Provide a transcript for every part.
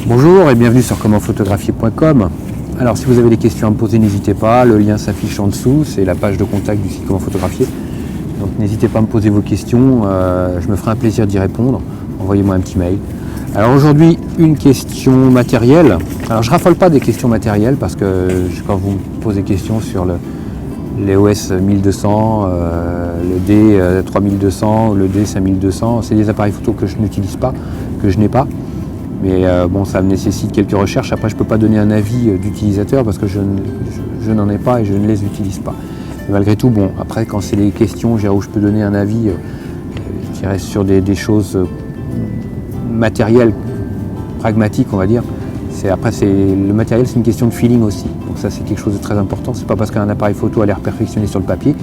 Bonjour et bienvenue sur commentphotographier.com. Alors si vous avez des questions à me poser, n'hésitez pas, le lien s'affiche en dessous, c'est la page de contact du site Comment Photographier. Donc n'hésitez pas à me poser vos questions, je me ferai un plaisir d'y répondre, envoyez-moi un petit mail. Alors aujourd'hui, une question matérielle. Alors je raffole pas des questions matérielles parce que quand vous me posez des questions sur l'EOS 1200, le D 3200 ou le D 5200, c'est des appareils photo que je n'utilise pas, que je n'ai pas. Mais bon, ça nécessite quelques recherches. Après, je ne peux pas donner un avis d'utilisateur parce que je n'en ai pas et je ne les utilise pas. Mais malgré tout, bon, après, quand c'est des questions où je peux donner un avis, je dirais sur des choses matérielles, pragmatiques, on va dire. Le matériel, c'est une question de feeling aussi. Donc ça, c'est quelque chose de très important. C'est pas parce qu'un appareil photo a l'air perfectionné sur le papier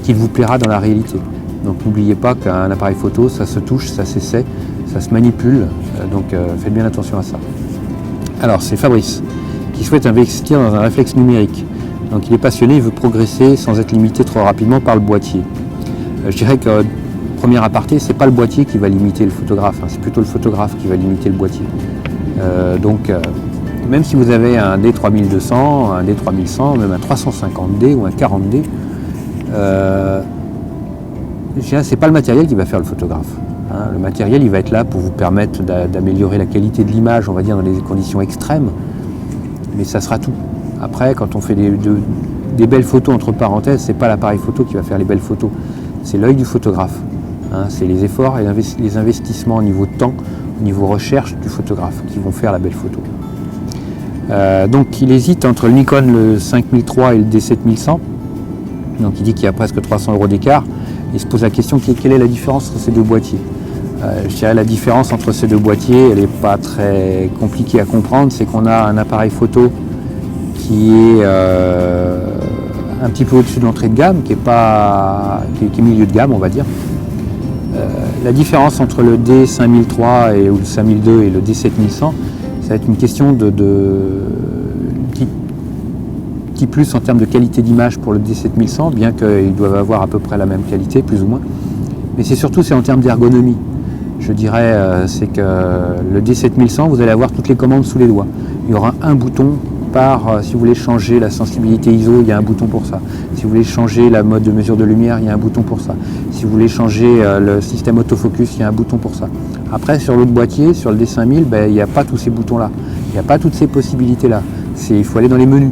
qu'il vous plaira dans la réalité. Donc n'oubliez pas qu'un appareil photo, ça se touche, ça s'essaie, ça se manipule, donc faites bien attention à ça. Alors c'est Fabrice qui souhaite investir dans un réflexe numérique. Donc il est passionné, il veut progresser sans être limité trop rapidement par le boîtier. Je dirais que premier aparté, c'est pas le boîtier qui va limiter le photographe, c'est plutôt le photographe qui va limiter le boîtier. Donc même si vous avez un D3200, un D3100, même un 350D ou un 40D, c'est pas le matériel qui va faire le photographe. Le matériel, il va être là pour vous permettre d'améliorer la qualité de l'image, on va dire, dans des conditions extrêmes. Mais ça sera tout. Après, quand on fait des belles photos, entre parenthèses, c'est pas l'appareil photo qui va faire les belles photos. C'est l'œil du photographe. C'est les efforts et les investissements au niveau temps, au niveau recherche du photographe qui vont faire la belle photo. Donc il hésite entre le Nikon le 5003 et le D7100. Donc il dit qu'il y a presque 300 € d'écart. Il se pose la question, quelle est la différence entre ces deux boîtiers? Je dirais la différence entre ces deux boîtiers, elle n'est pas très compliquée à comprendre, c'est qu'on a un appareil photo qui est un petit peu au-dessus de l'entrée de gamme, qui est milieu de gamme, on va dire. La différence entre le D5003 ou le 5002 et le D7100, ça va être une question de petit plus en termes de qualité d'image pour le D7100, bien qu'ils doivent avoir à peu près la même qualité, plus ou moins. Mais c'est en termes d'ergonomie. Je dirais, c'est que le D7100, vous allez avoir toutes les commandes sous les doigts. Il y aura un bouton si vous voulez changer la sensibilité ISO, il y a un bouton pour ça. Si vous voulez changer la mode de mesure de lumière, il y a un bouton pour ça. Si vous voulez changer le système autofocus, il y a un bouton pour ça. Après, sur l'autre boîtier, sur le D5000, il n'y a pas tous ces boutons-là. Il n'y a pas toutes ces possibilités-là. Il faut aller dans les menus.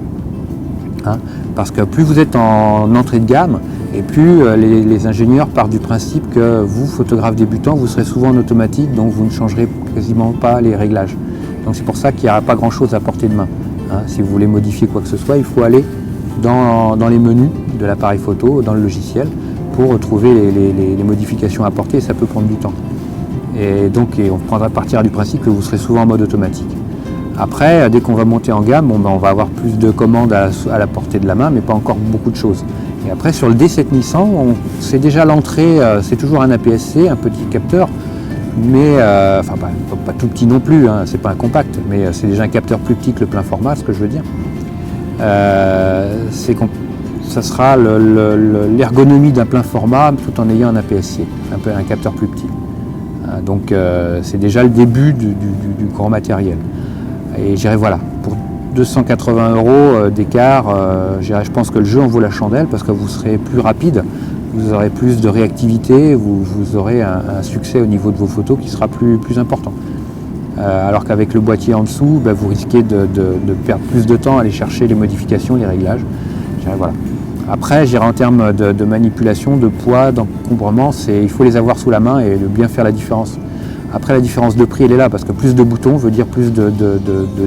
Parce que plus vous êtes en entrée de gamme, et plus les ingénieurs partent du principe que vous, photographe débutant, vous serez souvent en automatique, donc vous ne changerez quasiment pas les réglages. Donc c'est pour ça qu'il n'y aura pas grand-chose à portée de main. Si vous voulez modifier quoi que ce soit, il faut aller dans les menus de l'appareil photo, dans le logiciel, pour retrouver les modifications à apporter, et ça peut prendre du temps. Et donc on partira du principe que vous serez souvent en mode automatique. Après, dès qu'on va monter en gamme, on va avoir plus de commandes à la portée de la main, mais pas encore beaucoup de choses. Et après, sur le D7100, c'est déjà l'entrée, c'est toujours un APS-C, un petit capteur, mais pas tout petit non plus, c'est pas un compact, mais c'est déjà un capteur plus petit que le plein format, ce que je veux dire. Ça sera l'ergonomie d'un plein format tout en ayant un APS-C, un capteur plus petit. Donc c'est déjà le début du grand matériel. Et je dirais voilà, pour 280 € d'écart, je pense que le jeu en vaut la chandelle parce que vous serez plus rapide, vous aurez plus de réactivité, vous aurez un succès au niveau de vos photos qui sera plus important. Alors qu'avec le boîtier en dessous, vous risquez de perdre plus de temps à aller chercher les modifications, les réglages. Je dirais, voilà. Après, je dirais en termes de manipulation, de poids, d'encombrement, il faut les avoir sous la main et de bien faire la différence. Après, la différence de prix, elle est là, parce que plus de boutons veut dire plus de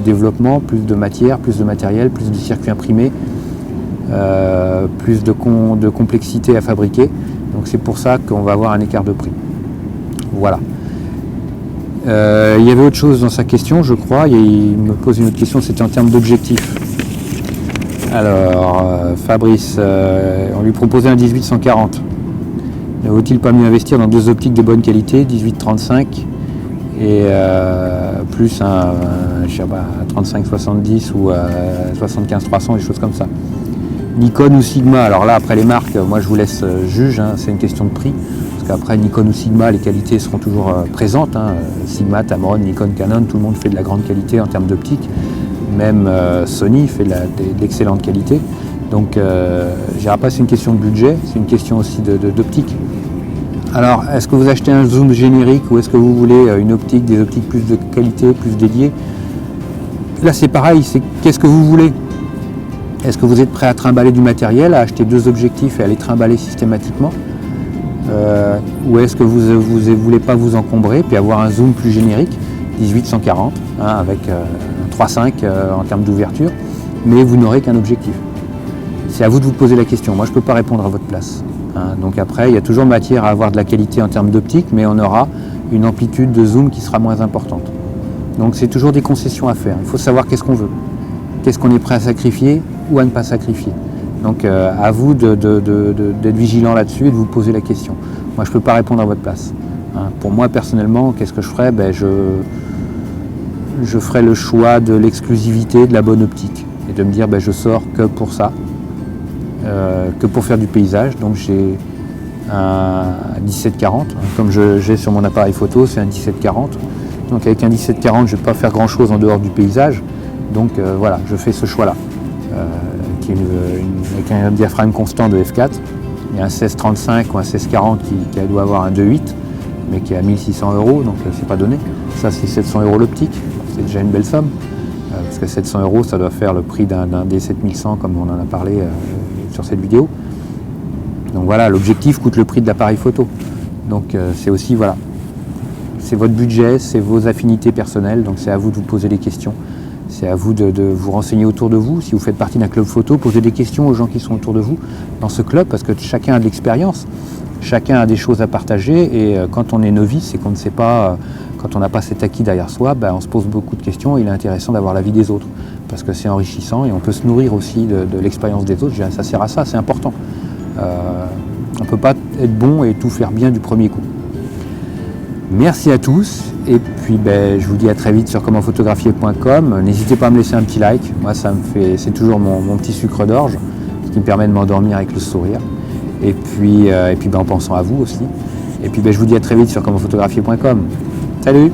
développement, plus de matière, plus de matériel, plus de circuits imprimés, plus de complexité à fabriquer. Donc c'est pour ça qu'on va avoir un écart de prix. Voilà. Il y avait autre chose dans sa question, je crois. Il me pose une autre question, c'était en termes d'objectifs. Alors, Fabrice, on lui proposait un 18-140. Ne vaut-il pas mieux investir dans deux optiques de bonne qualité, 18-35 et plus un 35-70 ou 75-300, des choses comme ça. Nikon ou Sigma, alors là après les marques, moi je vous laisse juge, c'est une question de prix. Parce qu'après Nikon ou Sigma, les qualités seront toujours présentes. Sigma, Tamron, Nikon, Canon, tout le monde fait de la grande qualité en termes d'optique. Même Sony fait de l'excellente qualité. Donc je dirais pas c'est une question de budget, c'est une question aussi d'optique. Alors est-ce que vous achetez un zoom générique ou est-ce que vous voulez une optique, des optiques plus de qualité, plus dédiées? Là c'est pareil, c'est qu'est-ce que vous voulez? Est-ce que vous êtes prêt à trimballer du matériel, à acheter 2 objectifs et à les trimballer systématiquement? Ou est-ce que vous ne voulez pas vous encombrer puis avoir un zoom plus générique, 18-140, avec 3.5 en termes d'ouverture, mais vous n'aurez qu'un objectif? C'est à vous de vous poser la question. Moi, je ne peux pas répondre à votre place. Donc après, il y a toujours matière à avoir de la qualité en termes d'optique, mais on aura une amplitude de zoom qui sera moins importante. Donc c'est toujours des concessions à faire. Il faut savoir qu'est-ce qu'on veut. Qu'est-ce qu'on est prêt à sacrifier ou à ne pas sacrifier. Donc à vous d'être vigilant là-dessus et de vous poser la question. Moi, je ne peux pas répondre à votre place. Pour moi, personnellement, qu'est-ce que je ferais? Je ferais le choix de l'exclusivité, de la bonne optique. Et de me dire, je sors que pour ça, que pour faire du paysage. Donc j'ai un 17-40, comme j'ai sur mon appareil photo, c'est un 17-40. Donc avec un 17-40, je ne vais pas faire grand-chose en dehors du paysage. Donc voilà, je fais ce choix-là. Qui est avec un diaphragme constant de f4. Il y a un 16-35 ou un 16-40 qui doit avoir un 2.8, mais qui est à 1600 €, donc c'est pas donné. Ça, c'est 700 € l'optique, c'est déjà une belle somme. Parce que 700 €, ça doit faire le prix d'un D7100, comme on en a parlé sur cette vidéo. Donc voilà, l'objectif coûte le prix de l'appareil photo. Donc c'est aussi, voilà, c'est votre budget, c'est vos affinités personnelles, donc c'est à vous de vous poser des questions. C'est à vous de vous renseigner autour de vous. Si vous faites partie d'un club photo, posez des questions aux gens qui sont autour de vous dans ce club, parce que chacun a de l'expérience, chacun a des choses à partager, et quand on est novice et qu'on ne sait pas, quand on n'a pas cet acquis derrière soi, on se pose beaucoup de questions. Il est intéressant d'avoir l'avis des autres, parce que c'est enrichissant et on peut se nourrir aussi de l'expérience des autres. Ça sert à ça, c'est important. On ne peut pas être bon et tout faire bien du premier coup. Merci à tous, et puis je vous dis à très vite sur commentphotographier.com. N'hésitez pas à me laisser un petit like, moi c'est toujours mon petit sucre d'orge, ce qui me permet de m'endormir avec le sourire, et puis en pensant à vous aussi. Et puis je vous dis à très vite sur commentphotographier.com. Salut!